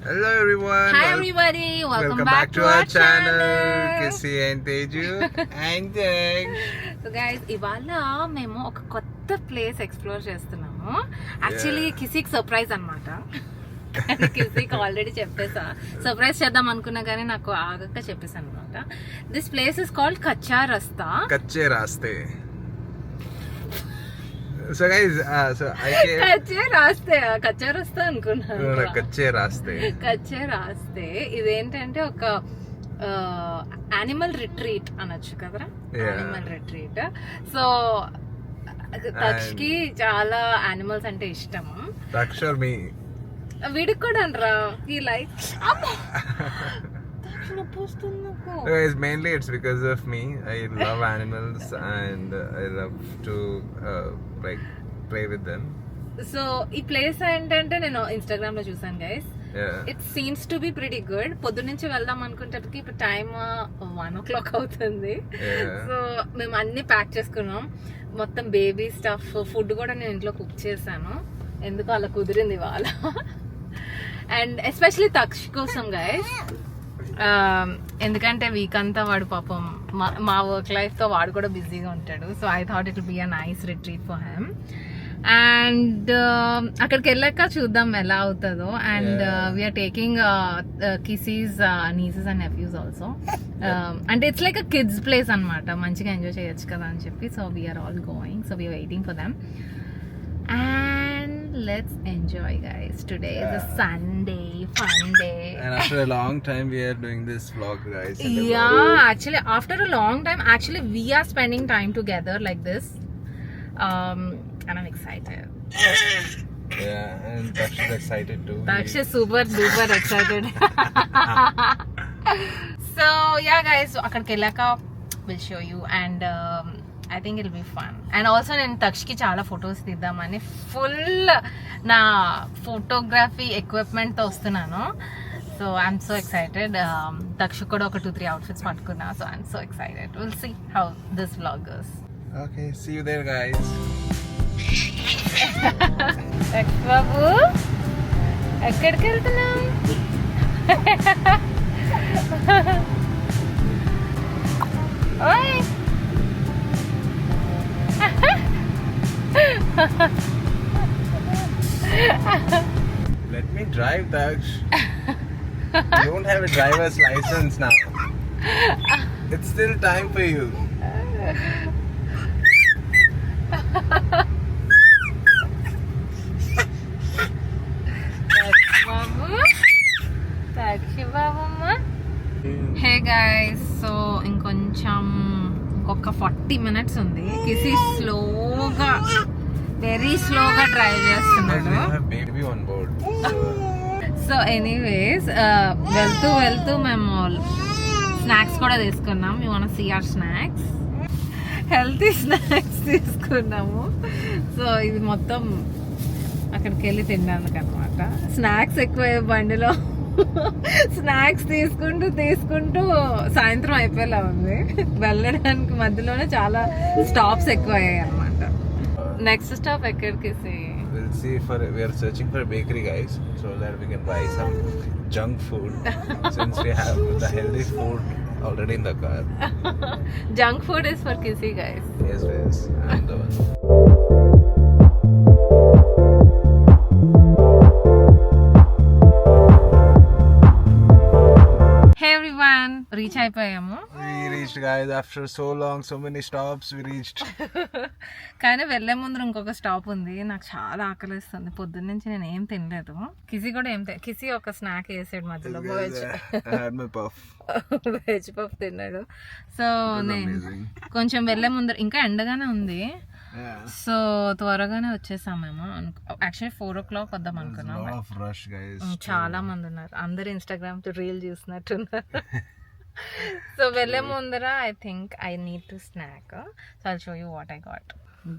Hello everyone. Hi everybody. Welcome back to our channel. Kissy and Teju and Tex. So guys, ఇవాళ మేము ఒక కొత్త place explore చేస్తున్నాము. Actually కిసీకి surprise అన్నమాట. కిసీకి already చెప్పేసా. Surprise చేద్దాం అనుకున్నా కానీ నాకు ఆగక చెప్పేసాను అనమాట. దిస్ ప్లేస్ ఇస్ కాల్డ్ కచ్చా రస్తా. కచ్చే రాస్తే. So guys, కచ్చే రాస్తే అనుకున్నాను. కచ్చే రాస్తే ఇదేంటంటే ఒక యానిమల్ రిట్రీట్ అనొచ్చు కదరా, యానిమల్ రిట్రీట్. సో తక్షకి చాలా యానిమల్స్ అంటే ఇష్టము. వీడికి కూడా అనరా ఈ like Guys, mainly it's because of me. I love animals and I love to play with them. So ఈ ప్లేస్ ఏంటంటే నేను ఇన్స్టాగ్రామ్ లో చూసాను guys. It seems to be pretty good. పొద్దు నుంచి వెళ్దాం అనుకుంటప్పటికి ఇప్పుడు టైం 1 o'clock అవుతుంది. సో మేము అన్ని ప్యాక్ చేసుకున్నాం, మొత్తం బేబీ స్టఫ్, ఫుడ్ కూడా నేను ఇంట్లో కుక్ చేశాను. ఎందుకు అలా కుదిరింది ఇవాళ. అండ్ ఎస్పెషలీ తక్ష్ కోసం గైస్, ఎందుకంటే వీక్ అంతా వాడు పాపం మా వర్క్ లైఫ్ తో వాడు కూడా బిజీగా ఉంటాడు. So I thought it will be a nice retreat for him. And అక్కడికి వెళ్ళాక చూద్దాం ఎలా అవుతుందో. And we're taking Kisi's nieces and nephews also. అంటే it's like a kids place అనమాట, మంచిగా ఎంజాయ్ చేయొచ్చు కదా అని చెప్పి. So we're all going, so we're waiting for them. And let's enjoy guys. Today is a Sunday, fun day. And after a long time we are doing this vlog guys. Actually after a long time we are spending time together like this. And I'm excited. Yeah, and Daksh is excited too. Daksh is super duper excited. So yeah guys, so akkadiki ellaka we'll show you and I think it'll be fun. And also నేను తక్షకి చాలా photos తీద్దామని full నా photography equipment తో వస్తున్నాను. So I'm so excited. Taksha కూడా ఒక 2-3 outfits పట్టుకున్నా. So I'm so excited. Will see how this vlog goes. Okay, see you there guys. Taksha బాబు ఎక్కడికి వెళ్తున్నాం? ఓయ్ Let me drive, Daksh. You don't have a driver's license now. It's still time for you. Hey guys, so ఇంకొక 40 minutes ఉంది. కిసి స్లోగా, very స్లోగా drive చేస్తున్నాడు. So anyways వెళ్తూ మేము స్నాక్స్ కూడా తీసుకున్నాం. You want see our snacks, healthy snacks తీసుకున్నాము. సో ఇది మొత్తం అక్కడికి వెళ్ళి తినడానికి అనమాట. స్నాక్స్ ఎక్కువ బండిలో. స్నాక్స్ తీసుకుంటూ సాయంత్రం అయిపోయేలా ఉంది. వెళ్ళడానికి మధ్యలోనే చాలా స్టాప్స్ ఎక్కువ అయ్యాయి అనమాట. నెక్స్ట్ స్టాప్ ఎక్కడికి? We are searching for a bakery guys, so that we can buy some junk food since we have the healthy food already in the car. Junk food is for Kissy guys. Yes, I'm the one. Reach అయిపోయాము. We reached guys after so long, so many stops we reached. కానీ వెళ్లే ముందు ఇంకొక stop ఉంది. నాకు చాలా ఆకలిస్తుంది, పొద్దున్న నుంచి నేను ఏం తినలేదు. కిసి కూడా కిసి ఒక స్నాక్ వేసాడు మధ్యలో, వెజ్ పఫ్ తిన్నాడు. సో నేను కొంచెం వెళ్లే ముందు ఇంకా ఎండగానే ఉంది. సో త్వరగానే వచ్చేసాం మేము. యాక్చువల్లీ 4 o'clock వద్దాం అనుకున్నాం. చాలా మంది ఉన్నారు, అందరు ఇన్స్టాగ్రామ్ తో రీల్ చూసినట్టున్నారు. సో వెళ్ళే ముందర I think I need to snack. So I'll show you what I got.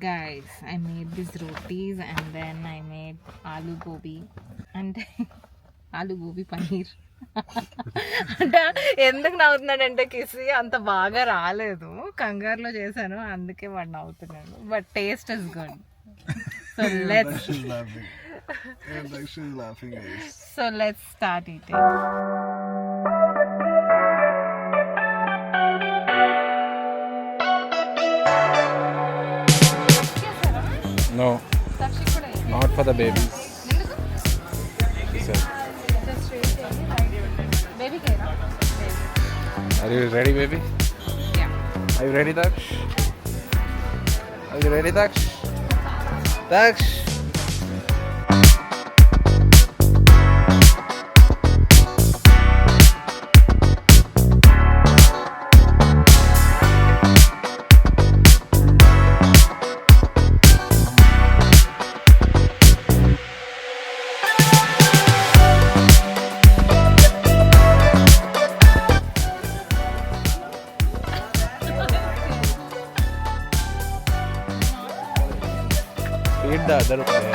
Guys, I made these rotis and then I made aloo gobi and aloo gobi paneer. అంటే ఎందుకు నవ్వుతున్నాడంటే కిసి అంత బాగా రాలేదు, కంగారులో చేశాను, అందుకే వాడు నవ్వుతున్నాడు. But taste is good. So let's And like she's laughing guys. So let's start eating. No, not for the babies. She said. Baby kera? Are you ready, baby? Yeah. Are you ready, Daksh? Are you ready, Daksh? Daksh! Feed the other player.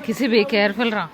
किसी भी careful रहा.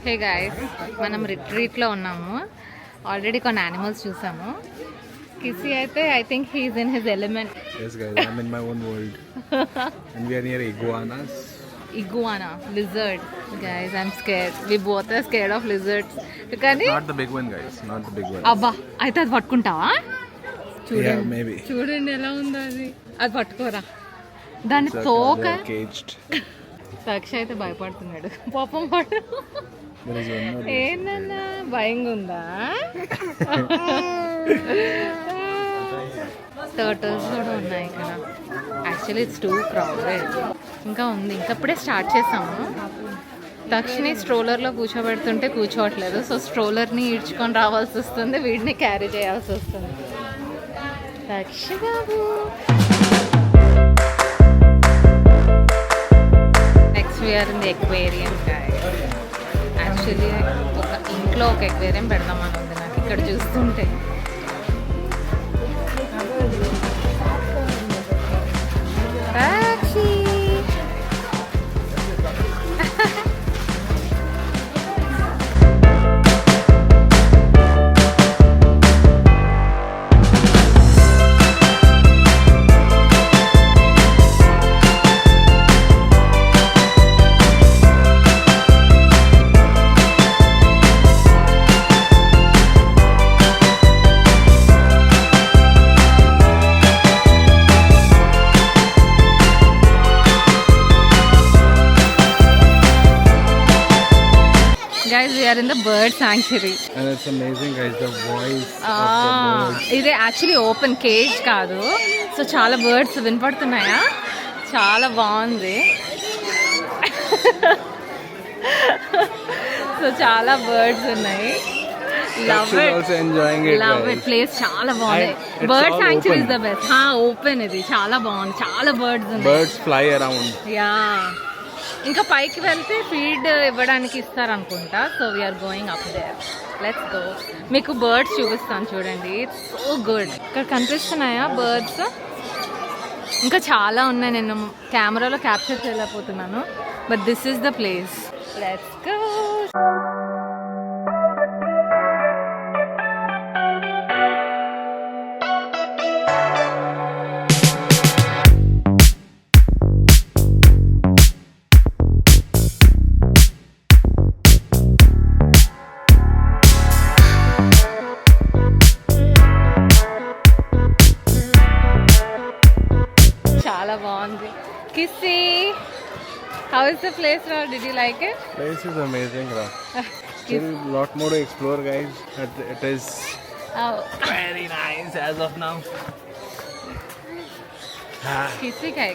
Hey guys, మనం రిట్రీట్లో ఉన్నాము. Already కొన్ని animals చూసాము. కిసి అయితే I think he's in his element. Yes guys, I'm in my own world. And we are near iguanas. Iguana, lizard. Guys, I'm scared. We both are scared of lizards. కానీ Not the big one guys, not the big one. అబ్బా, అయితే అది పట్టుకుంటావా? Yeah, maybe. చూడండి ఎలా ఉందో అది. అది పట్టుకోరా. దాని It's తోక. they're caged. తక్ష అయితే భయపడుతున్నాడు. పాపం వాడు. There is one more. ఏంటన్నా భయంగా ఉందా? టర్టల్స్ కూడా ఉన్నాయి ఇక్కడ. Actually it's two crowded. ఇంకా ఉంది, ఇంకప్పుడే స్టార్ట్ చేసాము. తక్షణి స్ట్రోలర్లో కూర్చోబెడుతుంటే కూర్చోవట్లేదు. సో స్ట్రోలర్ని ఈడ్చుకొని రావాల్సి వస్తుంది, వీడిని క్యారీ చేయాల్సి వస్తుంది. తక్ష బాబు. Next we're in the aquarium guys. Actually ఒక ఇంట్లో ఒక ఎక్వేరియం పెడదామని ఉంది నాకు ఇక్కడ చూస్తుంటే. Taxi. Guys, we are in the bird sanctuary. And it's amazing guys, the voice of the birds. ఇది యాక్చువల్లీ ఓపెన్ కేజ్ కాదు. సో చాలా బర్డ్స్ వినపడుతున్నాయా? చాలా బాగుంది. సో చాలా బర్డ్స్ ఉన్నాయి. Love She's it, also enjoying it. Love guys. It. Place చాలా బాగుంది. And it's bird all sanctuary is open. The best. Open ఇది చాలా బాగుంది. చాలా బర్డ్స్ ఉన్నాయి. Birds fly around. యా, ఇంకా పైకి వెళ్తే ఫీడ్ ఇవ్వడానికి ఇస్తారనుకుంటా. So we're going up there. Let's go. మీకు బర్డ్స్ చూపిస్తాను చూడండి. It's so good. ఇక్కడ కనిపిస్తున్నాయా బర్డ్స్? ఇంకా చాలా ఉన్నాయి. నేను కెమెరాలో క్యాప్చర్ చేయలేకపోతున్నాను. But this is the place. Let's go. చాలా బాగుంది. కిస్సీ, హౌ ఇస్ ద ప్లేస్ రా? Did you like it? Place is amazing, Ra. Still lot more to explore, guys. It is very nice as of now.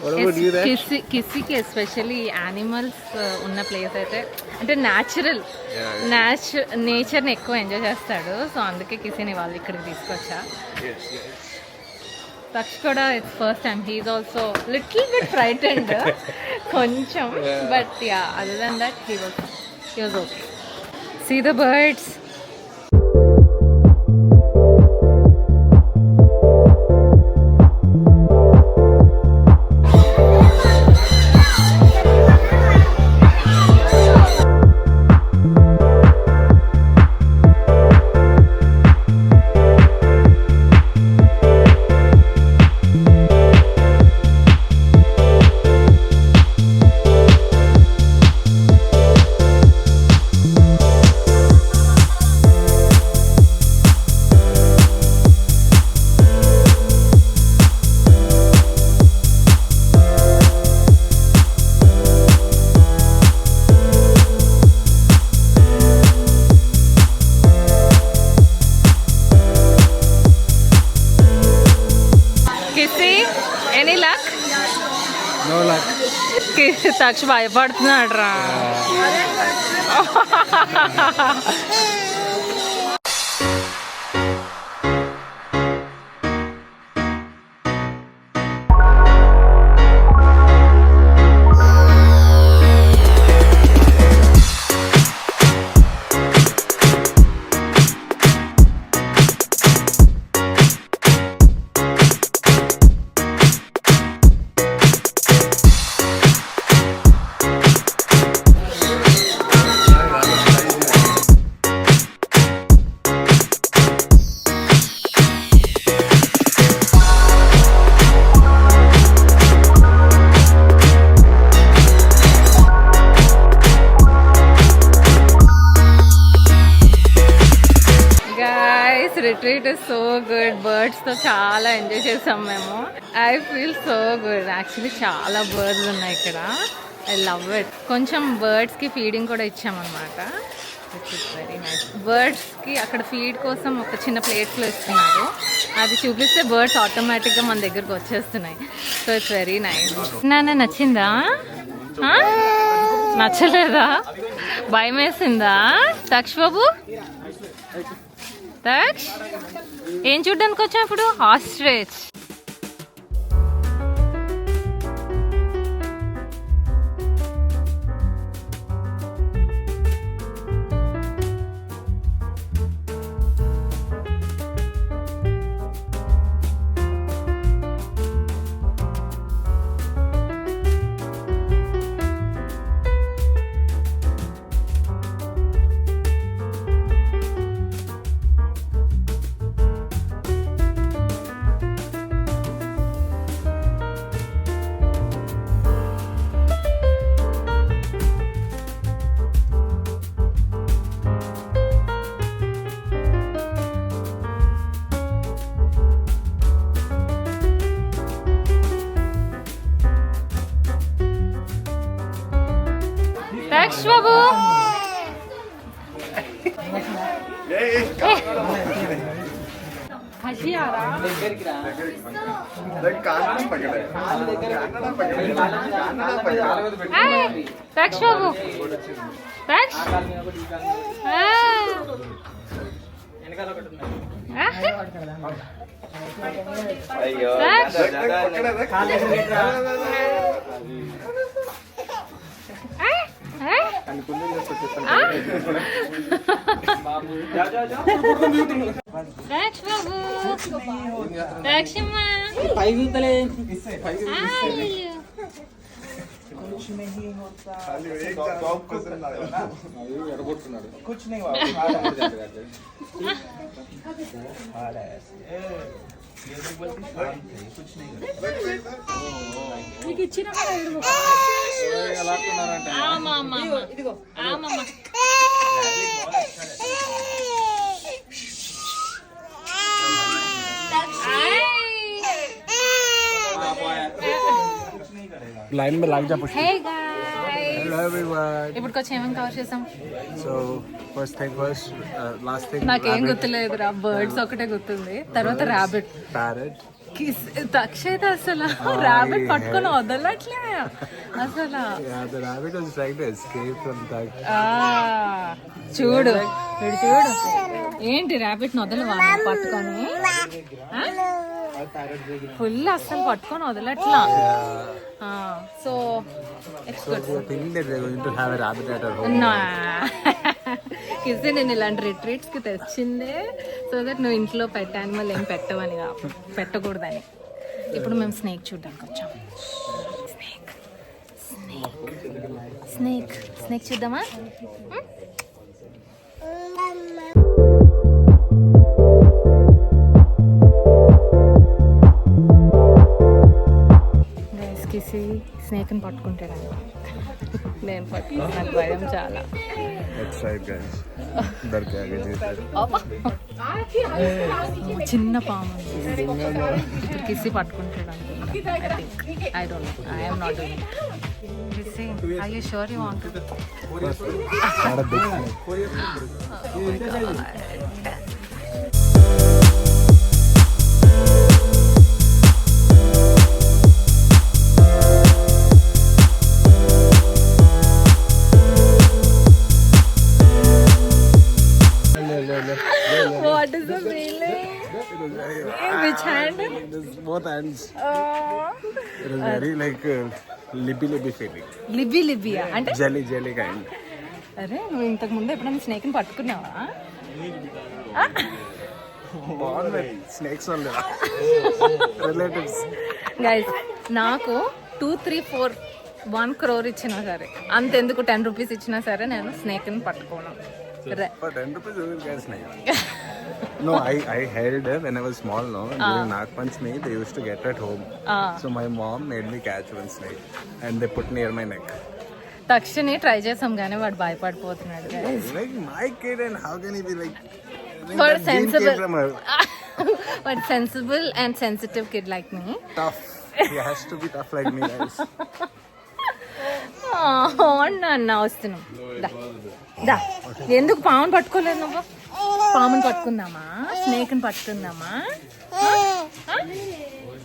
What about you there? కిస్సీకి especially animals ఉన్న place అయితే అంటే నేచర్ని ఎక్కువ enjoy చేస్తాడు. So అందుకే కిస్సీని వాళ్ళు ఇక్కడికి తీసుకొచ్చా. Yes, yes. తక్ష కూడా it's first time. He's also little bit frightened కొంచెం. But yeah, other than that he was okay. See the birds. Any luck? No luck. Taksha భయపడుతున్నాడు రా. Retreat is so good. బర్డ్స్తో చాలా ఎంజాయ్ చేసాం మేము. I feel so good. Actually చాలా birds ఉన్నాయి ఇక్కడ. I love it. కొంచెం బర్డ్స్కి ఫీడింగ్ కూడా ఇచ్చామన్నమాట. Which is very nice. బర్డ్స్కి అక్కడ ఫీడ్ కోసం ఒక చిన్న ప్లేట్స్లో ఇస్తున్నారు. అది చూపిస్తే బర్డ్స్ ఆటోమేటిక్గా మన దగ్గరకు వచ్చేస్తున్నాయి. So it's very nice. నాన్న నచ్చిందా? నచ్చలేదా? భయం వేసిందా తక్ష్ బాబు? తక్ష్ ఏం చూడ్డానికి వచ్చా ఇప్పుడు? ఆస్ట్రిచ్. తక్ష్ బాబు खुशी आ रहा Tax babu. Tax. Tax babu. Tax ma. कुछ नहीं लाइन में लग जा Pushpa. Hey guys. Hello everyone. ఇప్పుడు కొంచెం ఏమేమి కవర్ చేసాం So first thing first, last thing. నాకేం గుర్తులేదురా బర్డ్స్ ఒకటే గుర్తుంది తర్వాత ర్యాబిట్ Parrot. తక్షైతే అసలు ర్యాబిట్ పట్టుకొని వదలట్లే అసలు Yeah, the rabbit was trying to escape from that. చూడు చూడు చూడు ఏంటి ర్యాబిట్ వదలవా పట్టుకొని ఫుల్ అస్సలు పట్టుకొని వదలట్లా so it's good So thinking that we're going to have a rabbit at our home. కిసి నేను ఇలాంటి రిట్రీట్స్ కి తెచ్చిందే సో దట్ నువ్వు ఇంట్లో పెట్ యానిమల్ ఏం పెట్టవని పెట్టకూడదని ఇప్పుడు మేము స్నేక్ చూడడానికి వచ్చాం స్నేక్ స్నేక్ స్నేక్ స్నేక్ చూద్దామా కిసి స్నేక్ని పట్టుకుంటాడని నేను పట్టుకున్నాను భయం చాలా That's right, guys. डर के आगे जीते. చిన్న పాము ఇప్పుడు కిసి పట్టుకుంటాడు అనుకుంటా I think I don't know I am not doing Kisi are you sure you want to Not a big snake. What is the feeling? Which hand? Both hands. It was very like lippy feeling. లిబ్బీ లిబ్బియా అంటే Jelly kind. అరే నువ్వు ఇంతకు ముందు ఎప్పుడైనా స్నేక్ని పట్టుకున్నావా Born with snakes only. Relatives. Guys నాకు 2, 3, 4 1 crore ఇచ్చినా సరే అంతెందుకు 10 రూపీస్ ఇచ్చినా సరే నేను స్నేక్ని పట్టుకోను For 10 rupees, you will get snake. No, I held when I was small. No, during Nag Panchami, they used to get at home. So my mom made me catch one snake, and they put near my neck. తక్షణి try చేసాం కానీ వాడు భయపడిపోతున్నాడు guys. Like my kid, and how can he be like? For that gene sensible. came from her. But sensible and sensitive kid like me. Tough. He has to be tough like me, guys. అన్న వస్తున్నాం దా ఎందుకు పాముని పట్టుకోలేదు నువ్వు పాముని పట్టుకుందామా స్నేక్ని పట్టుకుందామా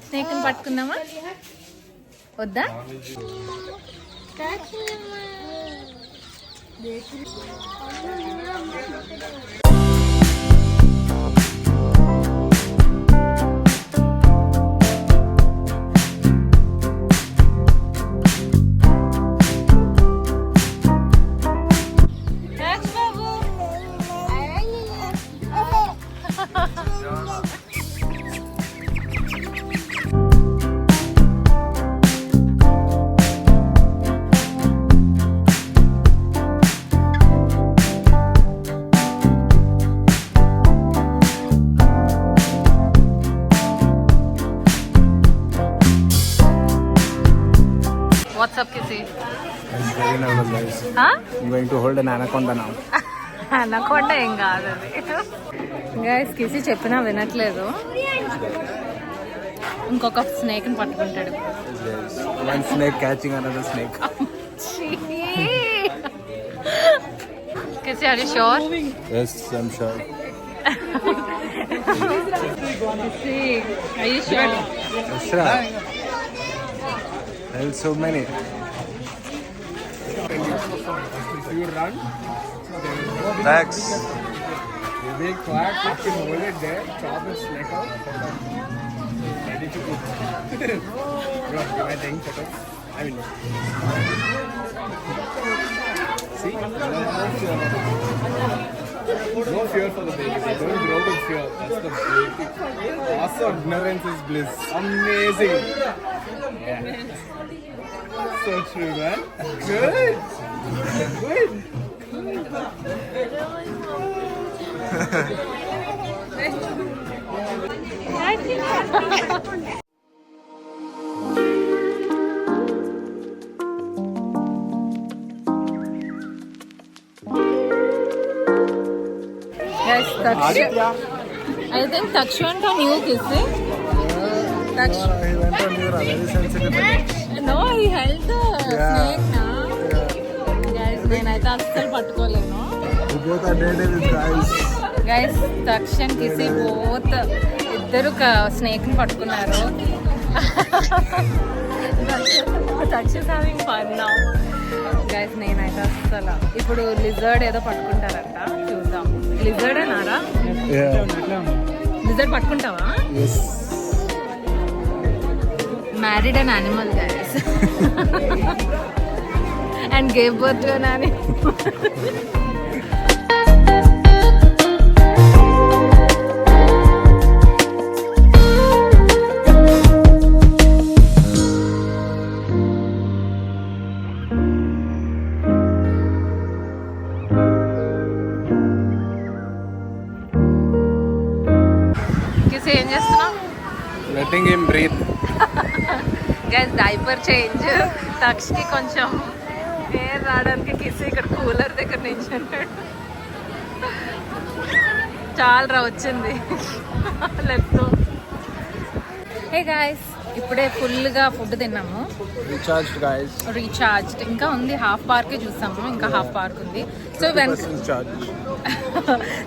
స్నేక్ని పట్టుకుందామా వద్దా What's up, Kissy? I'm very nervous, guys. I'm going to hold an anaconda now. అనకుండా ఏం కాదు అది గైస్ కిసి చెప్పినా వినట్లేదు ఇంకొక స్నేక్ని పట్టుకుంటాడు Yes. One snake catching another snake. Kisi are you sure Yes, I'm sure. Are you sure? There's so many. If you run, Thanks. they will crack, you can hold it there, chop its neck out, ready to eat. Bro, am I taking photos? I mean, see? No fear for the baby. They don't grow with fear. That's the beauty. Also, ignorance is bliss. Amazing. Yeah. So true, man. Good. Good. Yes, I think Takshu and Tom you kissing. Takshu. He went on your very sensitive. No, he held the snake na. Guys, నేనైతే అస్సలు పట్టుకోలేను. You both are daredevils, guys. Guys, Takshu and Kissy both ఇద్దరు snake ని పట్టుకున్నారు. Takshu is having fun now. Guys, నేనైతే అస్సలు ఇప్పుడు lizard ఏదో పట్టుకుంటారంట, చూద్దాం. లిజర్డ్ అన్నారా? Yeah. లిజర్డ్ పట్టుకుంటావా? Yes. Married an animal, guys. And gave birth to an animal. Kissy, ఏం చేస్తున్నావు? Letting him breathe. Guys diaper change. తక్షకి కొంచెం ఎయిర్ రావడానికి కిసి ఇక్కడ కూలర్ దగ్గర నించున్నాడు. చాలా వచ్చింది లెఫ్ట్. హే గాయస్, ఇప్పుడే ఫుల్గా ఫుడ్ తిన్నాము. Recharged, guys. రీఛార్జ్డ్. ఇంకా ఉంది, హాఫ్ పార్కే చూసాము, ఇంకా హాఫ్ పార్క్ ఉంది. So Charge.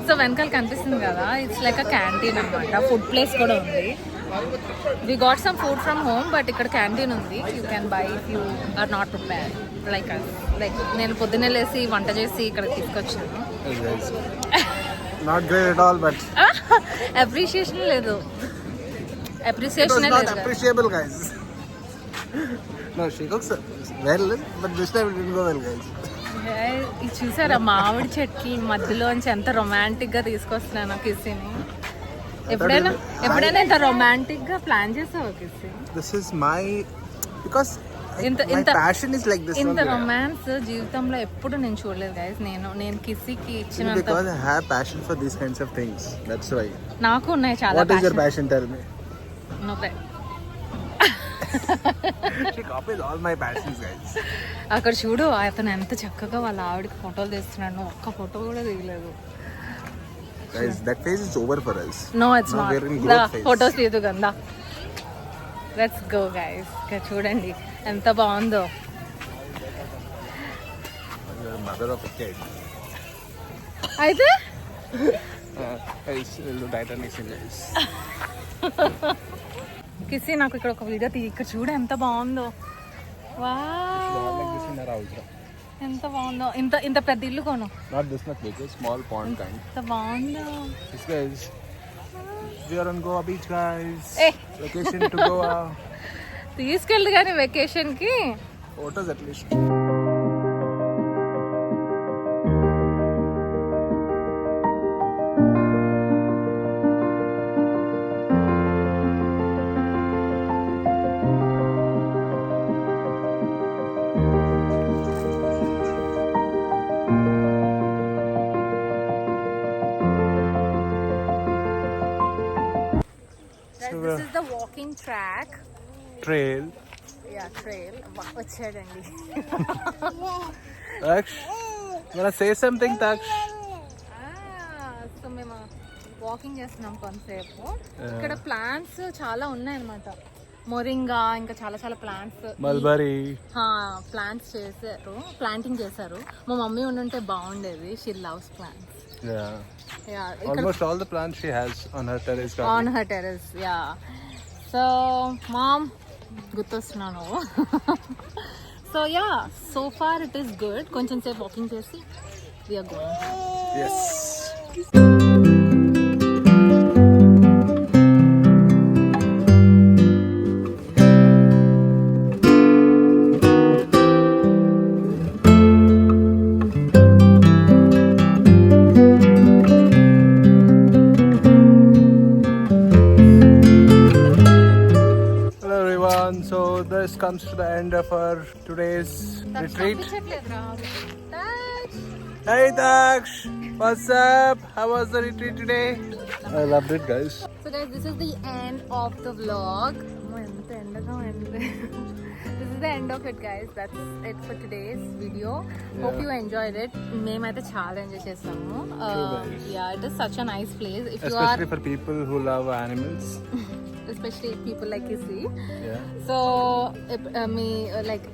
సో వెనకాల కనిపిస్తుంది కదా, ఇట్స్ లైక్ అ క్యాంటీన్ అనమాట. ఫుడ్ ప్లేస్ కూడా ఉంది. We got some food from home, but ఇక్కడ క్యాంటీన్ ఉంది. You can buy if you are not prepared like us. Like నేను పొద్దున్నే లేసి వంట చేసి ఇక్కడ తీసుకొచ్చాను. Yes, guys. Not great at all, but appreciation లేదు. it was అప్రిషియేషన్ not లేదు. appreciable, guys. No, she cooks well, but this time it didn't go well, guys. ఇది చూసారా, మామిడి చెట్ల మధ్యలోంచి ఎంత రొమాంటిక్ గా తీసుకొస్తున్నాను కిస్సీని. ఎప్పుడైనా ఇంత రొమాంటిక్ గా ప్లాన్ చేసావా కిస్సీ? This is my because my passion is like this. ఇంత రొమాన్స్ జీవితంలో ఎప్పుడు నేను చూడలేదు గైస్. నేను కిస్సీకి ఇచ్చినంత. Because I have passion for these kinds of things. That's why. నాకు ఉన్నాయి చాలా. What is your passion? Tell me. No. She copies all my passions, guys. అక్కడ చూడు, అతను ఎంత చక్కగా వాళ్ళ ఆవిడకి ఫోటోలు తీస్తున్నాడు. ఒక్క ఫోటో కూడా దిగలేదు. Guys, that phase is over for us. No, it's Now not. we're in growth phase. Photos తీదు గందా. Let's go guys. ఇక్కడ చూడండి ఎంత బాగుందో. You're a mother of a kid. అయితే Guys, we'll do Titanic scene, guys. కిసి నాకు ఇక్కడ ఒక వీడియో ఇక్కడ చూడు ఎంత బాగుందో. వా, Like this in our house. ఎంత బాగుందో. ఇంత పెద్ద ఇల్లు కొను. Not this much big, a small pond kind. ఎంత బాగుందో. Yes, guys. We are on Goa beach, guys. Eh. Vacation to Goa. తీసుకెళ్ళదు కానీ వెకేషన్ కి. Photos at least. This is the walking track. Trail. Yeah, trail. వచ్చాడండి. Taksh, wanna say something, Taksh? So మేము walking చేస్తున్నాం కొంతసేపు. ఇక్కడ plants చాలా ఉన్నాయి అన్నమాట. మొరింగా, ఇంకా చాలా చాలా ప్లాంట్స్. Mulberry. ప్లాంట్స్ చేశారు, ప్లాంటింగ్ చేశారు. మా మమ్మీ ఉండుంటే బాగుండేది. She loves plants. Yeah. Yeah, Almost all the plants she has on her terrace garden. on her terrace. Yeah. So, mom, గుర్తొస్తున్నాను. So yeah, so far it is good. కొంచెం సేపు walking చేసి we are going. Yes. Hello everyone. So this comes to the end of our today's retreat. Hey Daksh, what's up? How was the retreat today? I loved it, guys. So guys, this is the end of the vlog. This is the end of it, guys. That's it for today's video. Hope you enjoyed it. మేమైతే చాలా enjoy చేసాము. Yeah, it is such a nice place. If you are, Especially for people who love animals. especially people like you see. Yeah. So,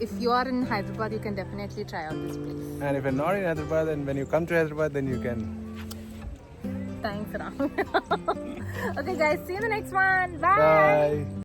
if you are in Hyderabad, you can definitely try out this place. And if you're not in Hyderabad, and when you come to Hyderabad, then you can. Thanks, Ram. Okay, guys, see you in the next one. Bye. Bye.